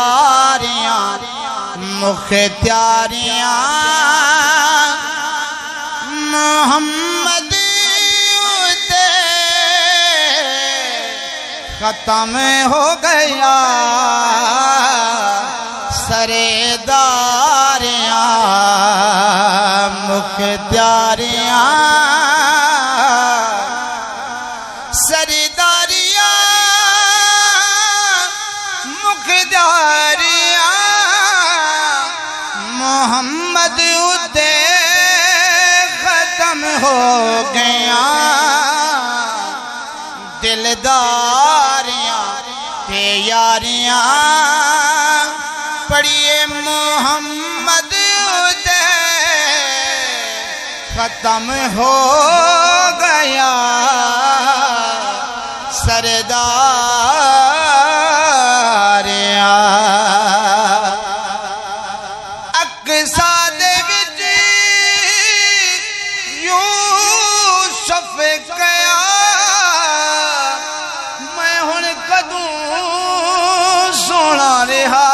सरदारियां मुख्तियारियां मोहम्मद उते खत्म हो गया। सरदारियां मुख्तियारियां सरदारियां मुख्तियारियां मोहम्मद उते खत्म हो गया। दिलदारियां ते यारियां पढ़िए मोहम्मद उते खत्म हो गया। सरदारियां अक्सा दे विच यूसुफ कया मैं हुण कदों सोना रहा।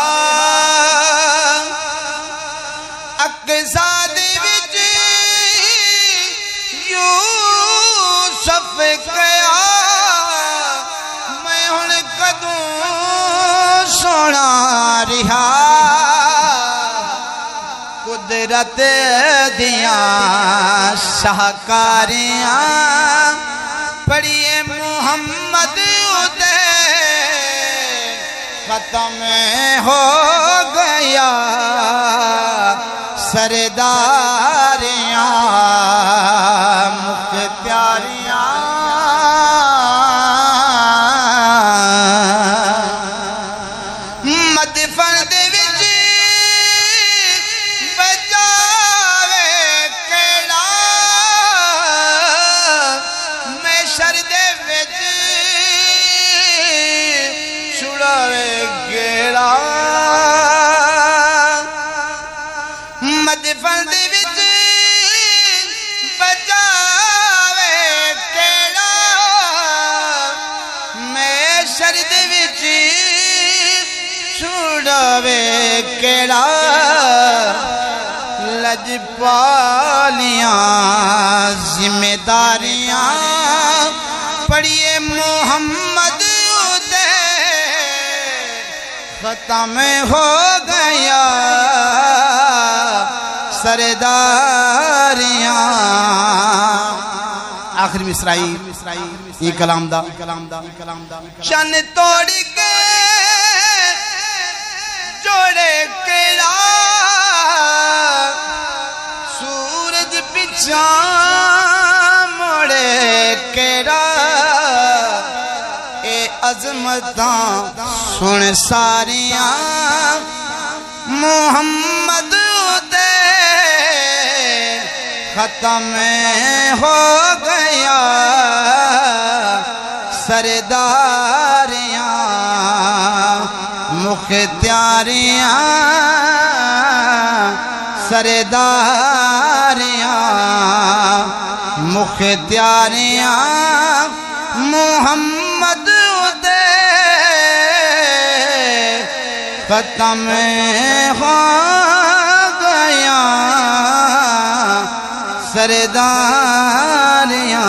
अक्सा दे विच यूसुफ कया मैं हुण कदों सोना रहा। कुदरत दियां शाहकारियां पढ़िए मोहम्मद उते खत्म हो गया। सरदारियां मुख्तियारियां मदफन दे विच बचावे केड़ा मैशर दे विच छुड़ावे गेड़ा। मदफन दे विच बचावे केड़ा मैशर दे विच छुड़ावे केड़ा। लजपालियां जिम्मेदारियां पढ़िए मोहम्मद उते खत्म हो गया। सरदारियां आखिरी मिसराई ये कलाम दा चन तोड़ के जोड़े केड़ा सूरज पिछा मोड़े केड़ा। ए अजमतां सुन सारियां मोहम्मद उते खत्म हो गया। सरदारियां मुख्तियारियां सरदारियां मुख्तियारियां मोहम्मद उते खत्म हो गया। सरदारियां